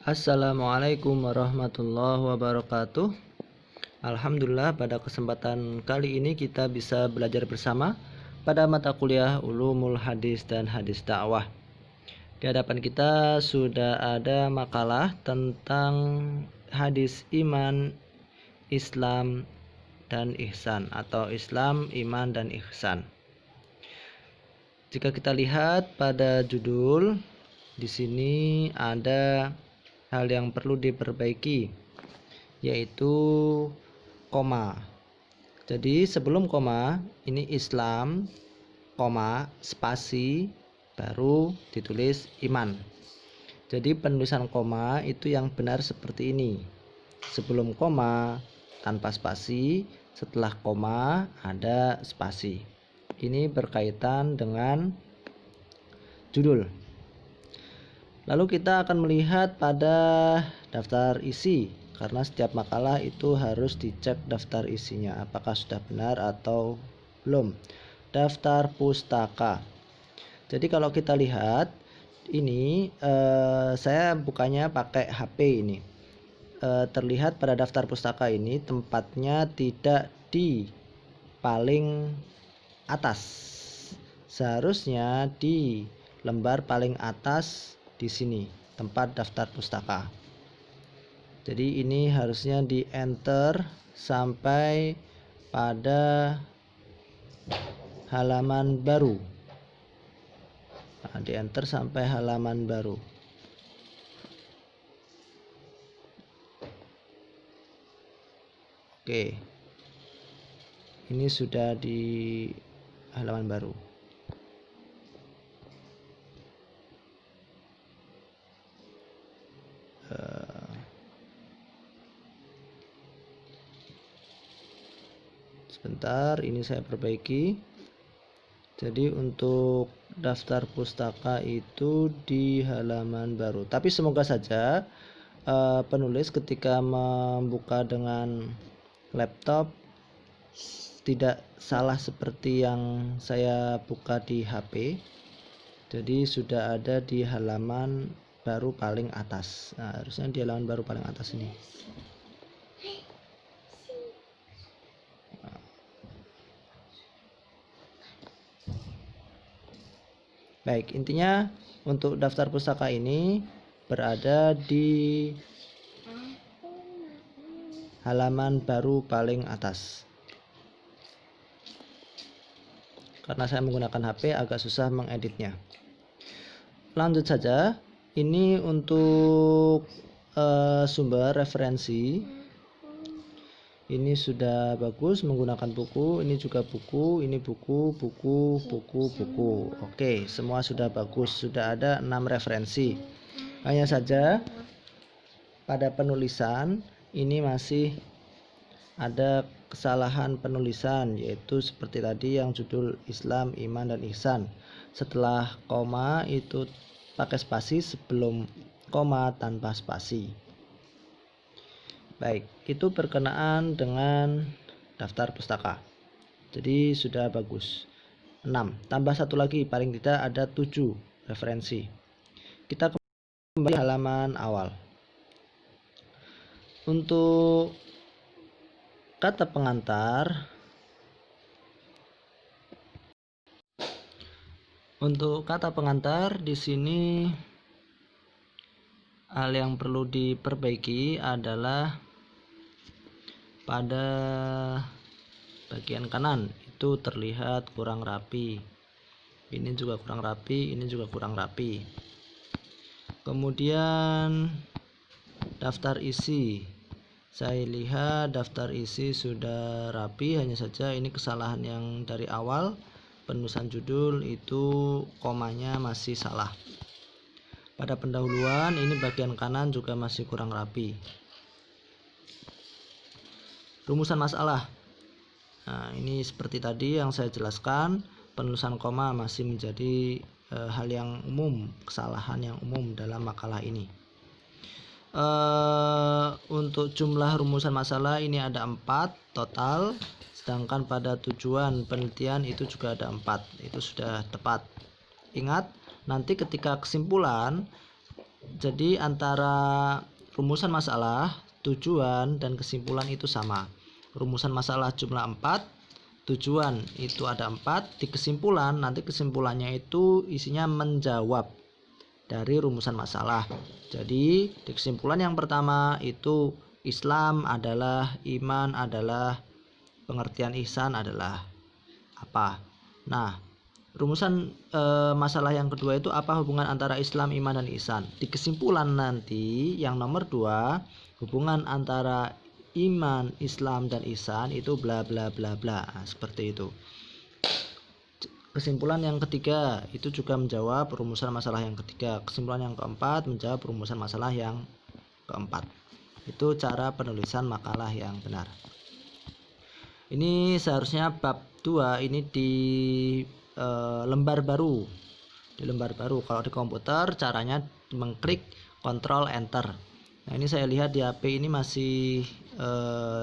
Assalamualaikum warahmatullahi wabarakatuh. Alhamdulillah, pada kesempatan kali ini kita bisa belajar bersama pada mata kuliah Ulumul Hadis dan Hadis Dakwah. Di hadapan kita sudah ada makalah tentang hadis iman, Islam, dan ihsan, atau Islam, iman, dan ihsan. Jika kita lihat pada judul, di sini ada hal yang perlu diperbaiki, yaitu koma. Jadi sebelum koma ini Islam, koma, spasi, baru ditulis iman. Jadi penulisan koma itu yang benar seperti ini: sebelum koma tanpa spasi, setelah koma ada spasi. Ini berkaitan dengan judul. Lalu kita akan melihat pada daftar isi, karena setiap makalah itu harus dicek daftar isinya apakah sudah benar atau belum. Daftar pustaka. Jadi kalau kita lihat ini, saya bukanya pakai HP ini. Terlihat pada daftar pustaka ini tempatnya tidak di paling atas, seharusnya di lembar paling atas. Di sini tempat daftar pustaka. Jadi ini harusnya di enter sampai pada halaman baru. Di enter sampai halaman baru. Oke, ini sudah di halaman baru. Sebentar, ini saya perbaiki. Jadi untuk daftar pustaka itu di halaman baru. Tapi semoga saja penulis ketika membuka dengan laptop tidak salah seperti yang saya buka di HP. Jadi sudah ada di halaman baru paling atas. Nah, harusnya di halaman baru paling atas ini. Baik, intinya untuk daftar pustaka ini berada di halaman baru paling atas. Karena saya menggunakan HP agak susah mengeditnya. Lanjut saja. Ini untuk sumber referensi. Ini sudah bagus menggunakan buku, ini juga buku, ini buku. Oke, semua sudah bagus, sudah ada 6 referensi. Hanya saja pada penulisan ini masih ada kesalahan penulisan, yaitu seperti tadi yang judul Islam, Iman, dan Ihsan. Setelah koma itu pakai spasi, sebelum koma tanpa spasi. Baik, itu berkenaan dengan daftar pustaka. Jadi sudah bagus. 6, tambah satu lagi, paling tidak ada 7 referensi. Kita kembali halaman awal. Untuk kata pengantar, di sini hal yang perlu diperbaiki adalah pada bagian kanan itu terlihat kurang rapi. Ini juga kurang rapi, ini juga kurang rapi. Kemudian daftar isi, saya lihat daftar isi sudah rapi, hanya saja ini kesalahan yang dari awal penulisan judul itu komanya masih salah. Pada pendahuluan ini bagian kanan juga masih kurang rapi. Rumusan masalah. Nah, ini seperti tadi yang saya jelaskan, penulisan koma masih menjadi hal yang umum, kesalahan yang umum dalam makalah ini. Untuk jumlah rumusan masalah ini ada 4 total, sedangkan pada tujuan penelitian itu juga ada 4. Itu sudah tepat. Ingat, nanti ketika kesimpulan Jadi antara rumusan masalah, tujuan, dan kesimpulan itu sama. Rumusan masalah jumlah 4, tujuan itu ada 4, di kesimpulan nanti kesimpulannya itu isinya menjawab dari rumusan masalah. Jadi di kesimpulan yang pertama itu Islam adalah, iman adalah, pengertian ihsan adalah apa. Nah, rumusan masalah yang kedua itu apa hubungan antara Islam, iman, dan ihsan. Di kesimpulan nanti yang nomor 2, hubungan antara iman, Islam, dan ihsan itu bla bla bla bla. Nah, seperti itu. Kesimpulan yang ketiga itu juga menjawab rumusan masalah yang ketiga. Kesimpulan yang keempat menjawab rumusan masalah yang keempat. Itu cara penulisan makalah yang benar. Ini seharusnya bab 2 ini di lembar baru. Di lembar baru. Kalau di komputer caranya mengklik Ctrl Enter. Nah, ini saya lihat di HP ini masih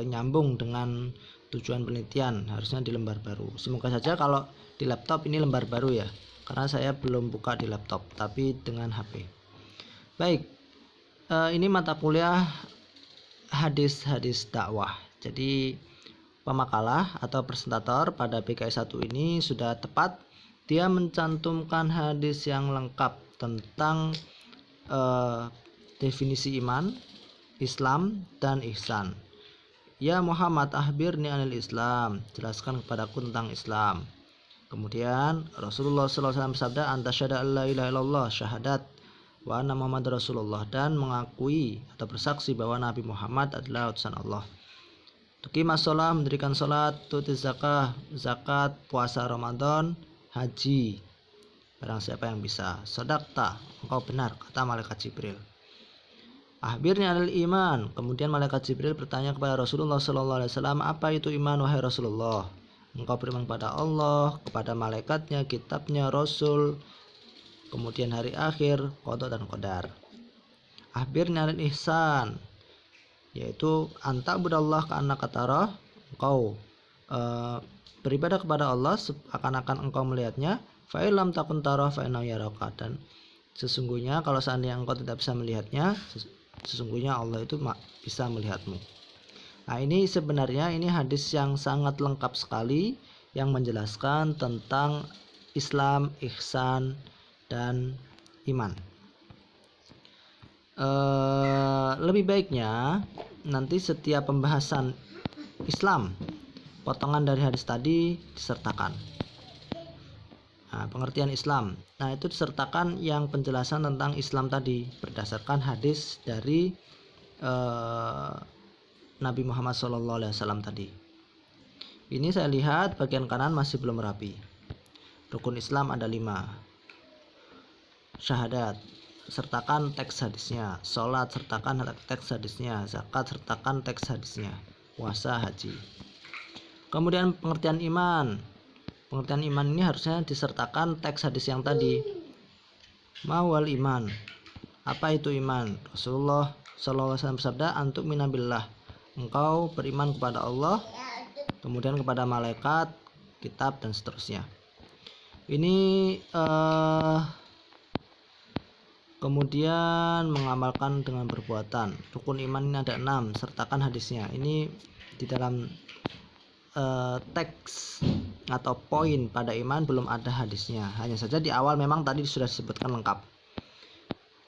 nyambung dengan tujuan penelitian, harusnya di lembar baru. Semoga saja kalau di laptop ini lembar baru ya, karena saya belum buka di laptop, tapi dengan HP. Baik, ini mata kuliah hadis-hadis dakwah. Jadi pemakalah atau presentator pada PKI 1 ini sudah tepat. Dia mencantumkan hadis yang lengkap tentang definisi iman, Islam, dan ihsan. Ya Muhammad, akhbirni anil Islam, jelaskan kepadaku tentang Islam. Kemudian Rasulullah SAW bersabda, anta syahada alla ilaha illallah, syahadat wa anna Muhammad Rasulullah, dan mengakui atau bersaksi bahwa Nabi Muhammad adalah utusan Allah. Tuqimas shalah, mendirikan salat, tuti zakah, zakat, puasa Ramadan, haji. Barang siapa yang bisa. Sadaqta, engkau benar, kata malaikat Jibril. Akhbirnya anil iman. Kemudian malaikat Jibril bertanya kepada Rasulullah SAW, apa itu iman wahai Rasulullah? Engkau beriman kepada Allah, kepada malaikatnya, kitabnya, Rasul, kemudian hari akhir, qada dan qadar. Akhbirnya anil ihsan, yaitu anta budallah ka'annaka tarah, engkau beribadah kepada Allah seakan-akan engkau melihatnya. Fa illam takun tarah fa innahu yaraka, dan sesungguhnya kalau seandainya engkau tidak bisa melihatnya, sesungguhnya Allah itu bisa melihatmu. Nah, ini sebenarnya ini hadis yang sangat lengkap sekali yang menjelaskan tentang Islam, ihsan, dan iman. Lebih baiknya nanti setiap pembahasan Islam, potongan dari hadis tadi disertakan. Nah, pengertian Islam. Nah, itu disertakan yang penjelasan tentang Islam tadi berdasarkan hadis dari Nabi Muhammad SAW tadi. Ini saya lihat bagian kanan masih belum rapi. Rukun Islam ada 5. Syahadat, sertakan teks hadisnya. Sholat, sertakan teks hadisnya. Zakat, sertakan teks hadisnya. Puasa, haji. Kemudian pengertian iman. Pengertian iman ini harusnya disertakan teks hadis yang tadi. Mawal iman, apa itu iman? Rasulullah SAW bersabda, antuk minabillah, engkau beriman kepada Allah, kemudian kepada malaikat, kitab, dan seterusnya. Ini kemudian mengamalkan dengan perbuatan. Rukun iman ini ada 6, sertakan hadisnya. Ini di dalam teks atau poin pada iman belum ada hadisnya, hanya saja di awal memang tadi sudah disebutkan lengkap.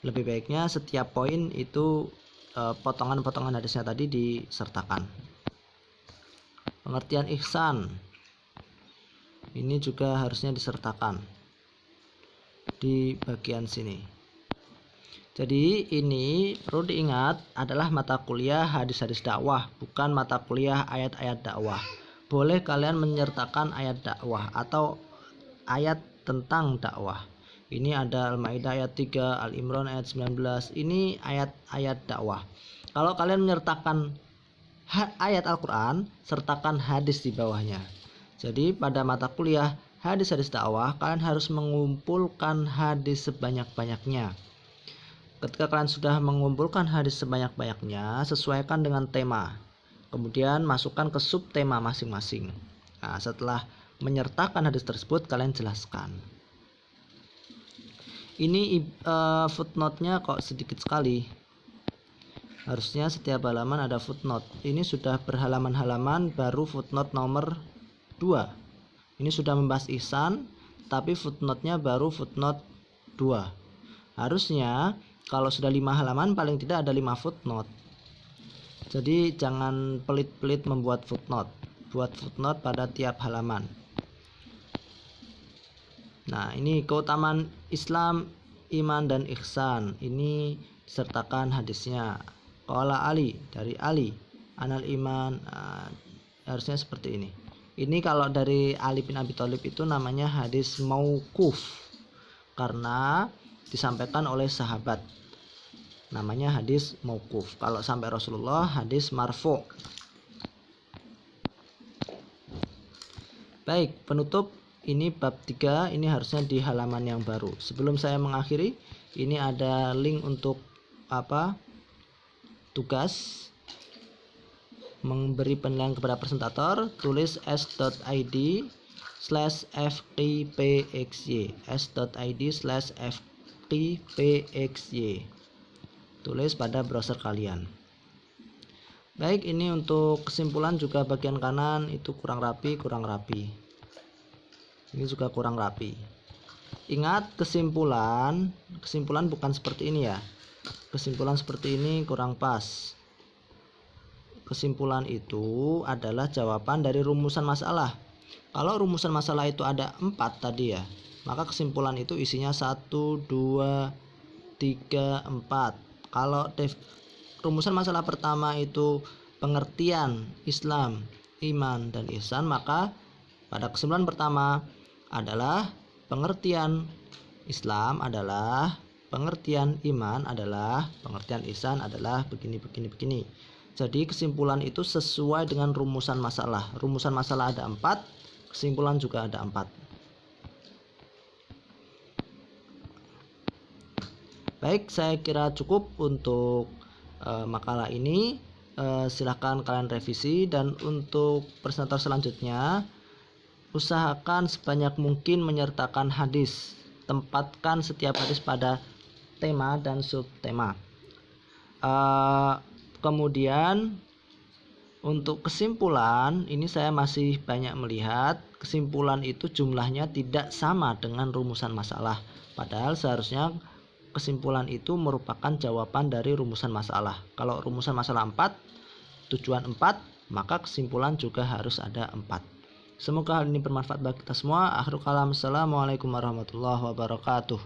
Lebih baiknya setiap poin itu potongan-potongan hadisnya tadi disertakan. Pengertian ihsan ini juga harusnya disertakan di bagian sini. Jadi ini perlu diingat adalah mata kuliah hadis-hadis dakwah, bukan mata kuliah ayat-ayat dakwah. Boleh kalian menyertakan ayat dakwah atau ayat tentang dakwah. Ini ada Al-Maidah ayat 3, Al-Imran ayat 19. Ini ayat-ayat dakwah. Kalau kalian menyertakan ayat Al-Quran, sertakan hadis di bawahnya. Jadi pada mata kuliah hadis-hadis dakwah, kalian harus mengumpulkan hadis sebanyak-banyaknya. Ketika kalian sudah mengumpulkan hadis sebanyak-banyaknya, sesuaikan dengan tema. Kemudian masukkan ke subtema masing-masing. Nah, setelah menyertakan hadis tersebut, kalian jelaskan. Ini footnote-nya kok sedikit sekali. Harusnya setiap halaman ada footnote. Ini sudah berhalaman-halaman baru footnote nomor 2. Ini sudah membahas ihsan, tapi footnote-nya baru footnote 2. Harusnya kalau sudah 5 halaman paling tidak ada 5 footnote. Jadi jangan pelit-pelit membuat footnote. Buat footnote pada tiap halaman. Nah, ini keutamaan Islam, iman dan ihsan. Ini disertakan hadisnya. Qala Ali, dari Ali, anal iman, harusnya seperti ini. Ini kalau dari Ali bin Abi Thalib itu namanya hadis mauquf, karena disampaikan oleh sahabat. Namanya hadis mauquf. Kalau sampai Rasulullah, hadis marfu. Baik, penutup. Ini bab 3, ini harusnya di halaman yang baru. Sebelum saya mengakhiri, ini ada link untuk tugas memberi penilaian kepada presentator. Tulis s.id/fqpxy, s.id/fqpxy. Tulis pada browser kalian. Baik, ini untuk kesimpulan juga bagian kanan itu kurang rapi. Ini juga kurang rapi. Ingat, kesimpulan bukan seperti ini ya. Kesimpulan seperti ini kurang pas. Kesimpulan itu adalah jawaban dari rumusan masalah. Kalau rumusan masalah itu ada 4 tadi ya, maka kesimpulan itu isinya 1, 2, 3, 4. Kalau rumusan masalah pertama itu pengertian Islam, iman, dan ihsan, maka pada kesimpulan pertama adalah pengertian Islam adalah, pengertian iman adalah, pengertian ihsan adalah begini. Jadi kesimpulan itu sesuai dengan rumusan masalah. Rumusan masalah ada 4, kesimpulan juga ada 4. Baik, saya kira cukup untuk makalah ini. Silahkan kalian revisi, dan untuk presentator selanjutnya usahakan sebanyak mungkin menyertakan hadis. Tempatkan setiap hadis pada tema dan subtema. Kemudian untuk kesimpulan, ini saya masih banyak melihat kesimpulan itu jumlahnya tidak sama dengan rumusan masalah. Padahal seharusnya kesimpulan itu merupakan jawaban dari rumusan masalah. Kalau rumusan masalah 4, tujuan 4, maka kesimpulan juga harus ada 4. Semoga hal ini bermanfaat bagi kita semua. Akhirul kalam, assalamualaikum warahmatullahi wabarakatuh.